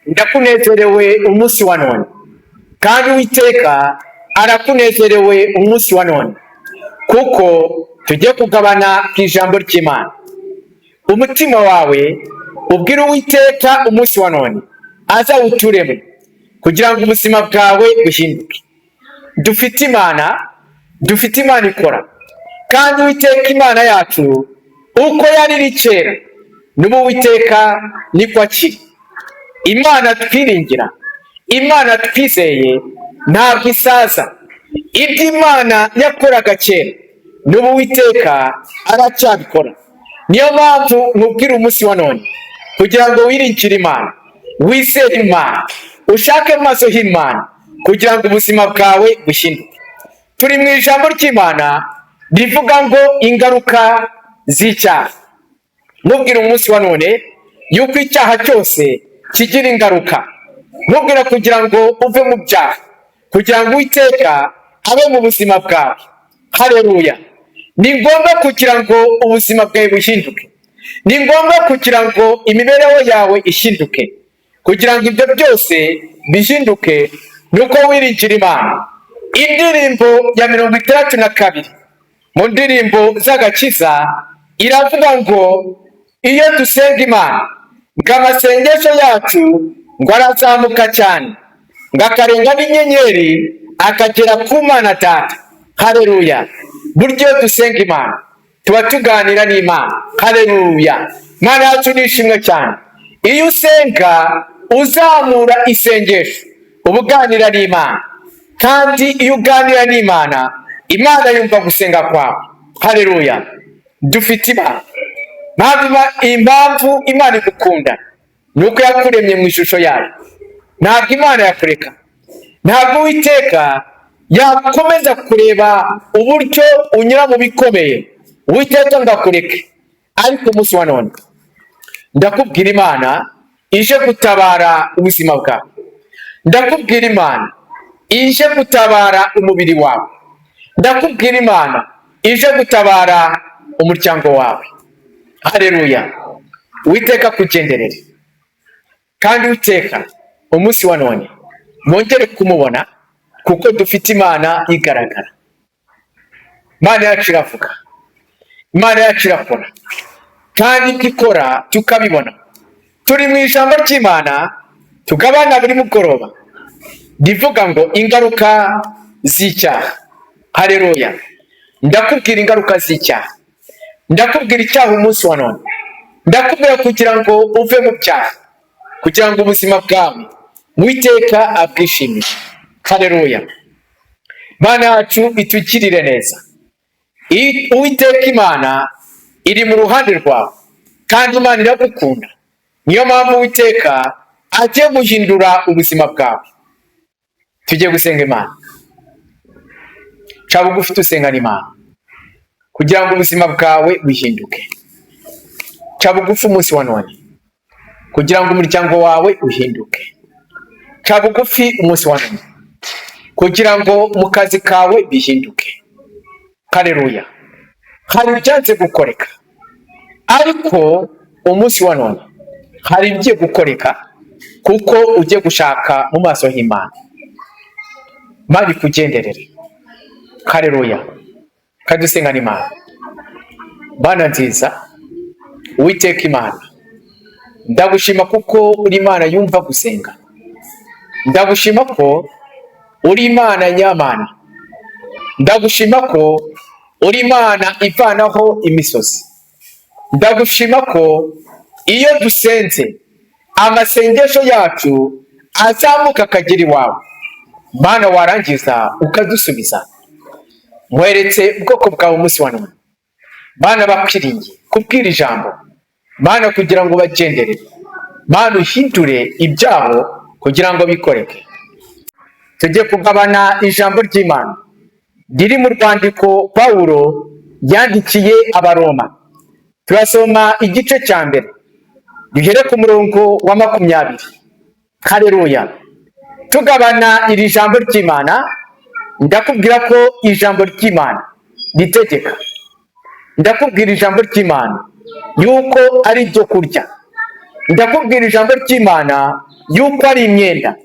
ndakunezerewe umunsi wa none, kandi Uwiteka arakunezerewe umunsi wa none, kuko tugiye kugabana ku ijambo ry'Imana. Umutima wawe ubwire Uwiteka umunsi wa none azawuturemo kugira ngo ubuzima bwawe buhinduke. Dufite Imana ikora, kandi Uwiteka Imana yacu uko yari iri kera n'ubu Uwiteka niko akiri. Imana twiringira, Imana twizeye ntabwo isaza. Ibyo Imana yakoraga kera n'ubu Uwiteka aracyabikora. Niyo mpamvu nkubwira umunsi wa none kugira ngo wiringire Imana, wizere Imana, ushake mu maso h'Imana kugira ngo ubuzima bwawe buhinduke. Turi mu ijambo ry'Imana rivuga ngo ingaruka z'icyaha. Mubwira umunsi wa none yuko icyaha cyose kigira ingaruka. Mubwira kugira ngo uve mu byaha, kugira ngo Uwiteka abe mu buzima bwawe. Haleluya! Ni ngombwa kugira ngo ubuzima bwawe buhinduke. Ni ngombwa kugira ngo imibereho yawe ihinduke. Kugira ngo ibyo byose bihinduke nuko wiringira Imana. Indirimbo ya 62 mu ndirimbo z'agakiza iravuga ngo iyo dusenga Imana ngo amasengesho yacu ngo arazamuka cyane, ngo akarenga n'inyenyeri akagera ku Mana Data. Haleluya! Buryo dusenga Imana tuba tuganira n'Imana. Haleluya! Mana yacu nishimwe cyane. Iyo usenga uzamura isengesho uba uganira n'Imana, kandi iyo uganira n'Imana, Imana yumva gusenga kwawe. Haleluya! Dufite Imana. Impamvu Imana igukunda nuko yakuremye mu ishusho yayo. Ntabwo Imana yakureka, ntabwo Uwiteka yakomeza kureba uburyo unyura mu bikomeye Uwiteka ngakureke. Ariko umunsi wa none ndakubwira Imana ije gutabara ubuzima bwawe. Ndakubwira Imana ije gutabara umubiri wawe. Ndakubwira Imana ije gutabara umuryango wawe. Haleluya! Uwiteka kugenderere, kandi Uwiteka umunsi wa none mwongere kumubona, kuko dufite Imana igaragara. Imana yacu iravuga, Imana yacu irakora, kandi ibyo ikora tukabibona. Turi mu ijambo ry'Imana tugabana buri mugoroba rivuga ngo ingaruka z'icyaha. Haleluya! Ndakubwira ingaruka z'icyaha, ndakubwira icyaha umunsi wa none, ndakubwira kugira ngo uve mu byaha, kugira ngo ubuzima bwawe Uwiteka abwishimishe. Haleluya! Mana yacu itugirire neza. Uwiteka Imana iri mu ruhande rwawe, kandi Imana iragukunda. Niyo mpamvu Uwiteka agiye guhindura ubuzima bwawe. Tugiye gusenga Imana. Ca bugufi dusengana Imana kugira ngo ubuzima bwawe buhinduke. Ca bugufi umunsi wa none kugira ngo umuryango wawe uhinduke. Ca bugufi umunsi wa none kugira ngo mu kazi kawe bihinduke. Haleluya! Hari ibyanze gukoreka, ariko umunsi wa none hari ibigiye gukoreka, kuko ugiye gushaka mu maso h'Imana. Imana ikugenderere. Haleluya! Kadusengana Imana. Mana nziza, Uwiteka Imana, ndagushima kuko uri Imana yumva gusenga. Ndagushima ko uri Imana nyamana. Ndagushima ko uri Imana ivanaho imisozi. Ndagushima ko iyo dusenze amasengesho yacu azamuka akagera iwawe. Mana warangiza ukadusubiza. Mweretse ubwoko bwawe umunsi wa none, Mana bakwiringiye kubwira ijambo, Mana kugira ngo bagenderere. Mana uhindure ibyabo kugira ngo bikoreke. Tujye kugabana ijambo ry'Imana riri mu rwandiko Pawulo yandikiye Abaroma. Turasoma igice cya mbere duhere ku murongo wa 20. Haleluya! Tugabana iri jambo ry'Imana, ndakubwira ko ijambo ry'Imana ritegeka. Ndakubwira ijambo ry'Imana yuko ari ryo kurya. Ndakubwira ijambo ry'Imana yuko ari imyenda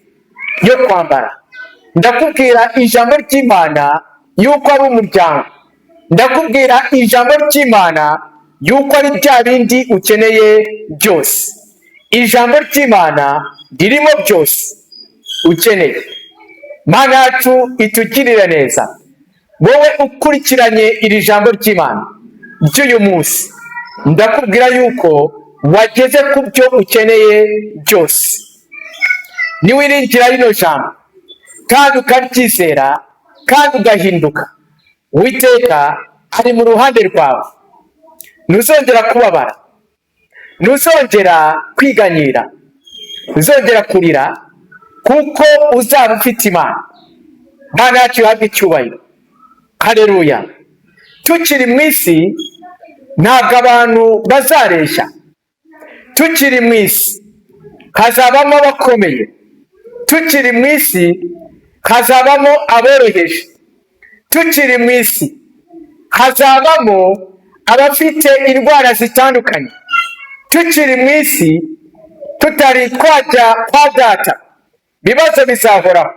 yo kwambara. Ndakubwira ijambo ry'Imana yuko ari umuryango. Ndakubwira ijambo ry'Imana yuko ari bya bindi ukeneye byose. Ijambo ry'Imana ririmo byose ukeneye. Mana yacu itugirire neza. Wowe ukurikiranye iri jambo ry'Imana ry'uyu munsi, ndakubwira yuko wageze ku byo ukeneye byose. Niwiringira rino jambo kandi ukaryizera kandi ugahinduka, Uwiteka ari mu ruhande rwawe. Ntuzongera kubabara, ntuzongera kwiganyira, ntuzongera kurira, kuko uzaba ufite Imana. Mana yacu ihabwe icyubahiro. Haleluya. Tukiri mu isi ntabwo abantu bazareshya. Tukiri mu isi hazabamo abakomeye. Tukiri mu isi hazabamo aboroheje. Tukiri mu isi hazabamo abafite indwara zitandukanye. Tukiri mu isi tutari twajya kwa data, ibibazo bizahoraho,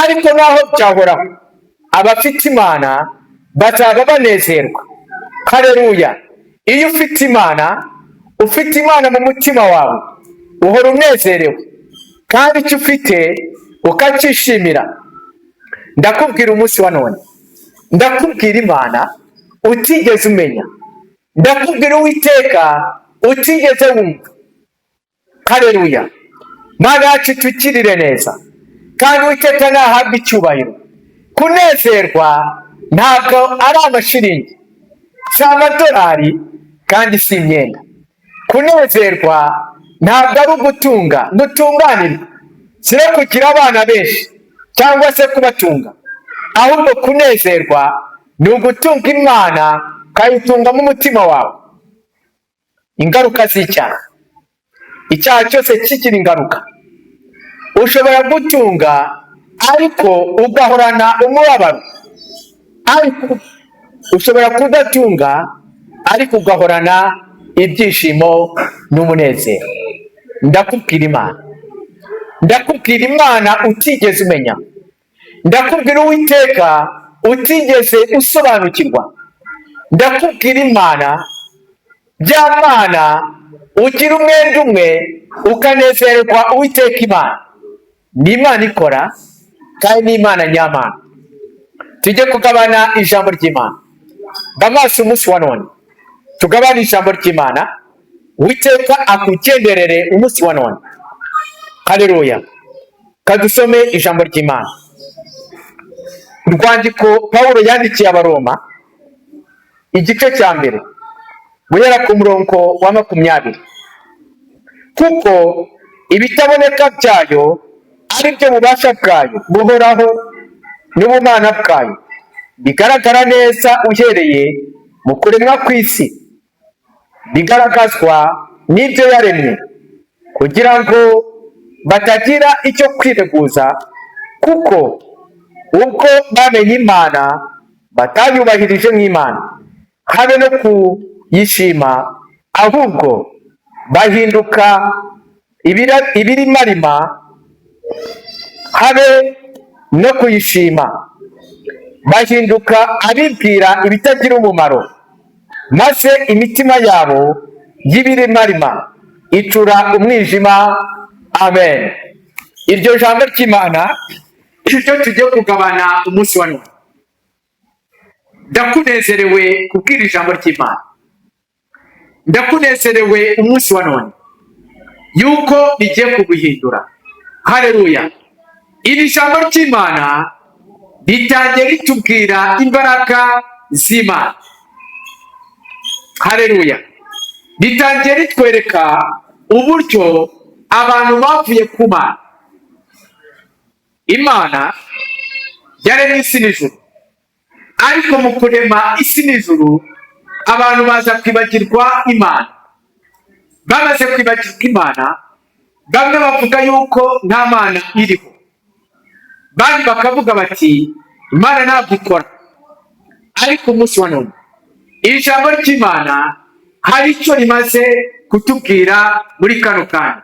ariko naho byahoraho abafite Imana bazaba banezerwa. Haleluya. Iyo ufite Imana, ufite Imana mu mutima wawe, uhora unezerewe kandi icyo ufite ukacyishimira. Ndakubwira umunsi wa none, ndakubwira Imana utigeze umenya, ndakubwira Uwiteka utigeze wumva. Haleluya. Mana yacu itugirire neza kandi Uwiteka nahabwe icyubahiro. Kunezerwa ntabwo ari amashiringi, si amadolari, kandi si imyenda. Kunezerwa ntabwo ari ugutunga gutunganirwa, si no kugira abana benshi cyangwa se kubatunga, ahubwo kunezerwa ni ugutunga Imana ukayitungamo umutima wawe. Ingaruka z'icyaha, icyaha cyose kigira ingaruka. Ushobora gutunga ariko ugahorana umubabaro, ariko ushobora kudatunga ariko ugahorana ibyishimo n'umunezero. Ndakubwira Imana, ndakubwira Imana utigeze umenya, ndakubwira Uwiteka utigeze usobanukirwa, ndakubwira Imana, bya Mana ugira umwenda umwe ukanezerwa. Uwiteka Imana ni Imana ikora kandi ni Imana nyamana. Tujye kugabana ijambo ry'Imana. Bamaso umunsi wa none tugabana ijambo ry'Imana. Uwiteka akugenderere umunsi wa none. Haleluya. Kadusome ijambo ry'Imana. Urwandiko Pawulo yandikiye Abaroma, igice cya mbere guhera ku murongo wa 20. Kuko ibitaboneka byayo ari byo bubasha bwayo buhoraho n'ubumana bwayo, bigaragara neza uhereye mu kuremwa kw'isi, bigaragazwa n'ibyo yaremye, kugira ngo batagira icyo kwireguza, kuko ubwo bamenye Imana batayubahirije nk'Imana, habe no kuyishima, ahubwo bahinduka ibirimarima, habe no kuyishima, bahinduka abibwira ibitagira umumaro, maze imitima yabo y'ibirimarima icura umwijima. Amen. Iryo jambo ry'Imana iryo tugiye kugabana umunsi wa none. Ndakunezerewe kubwira ijambo ry'Imana, ndakunezerewe umunsi wa none yuko rigiye kuguhindura. Haleluya. Iri jambo ry'Imana ritangiye ritubwira imbaraga z'Imana. Haleluya. Ritangiye ritwereka uburyo abantu bavuye ku Mana. Imana yaremye isi n'ijuru, ariko mu kurema isi n'ijuru abantu baza kwibagirwa Imana. Bamaze kwibagirwa Imana, bamwe bavuga yuko nta Mana iriho, bandi bakavuga bati Imana ntabwo ikora. Ariko umunsi wa none iri jambo ry'Imana hari icyo rimaze kutubwira muri kano kanya.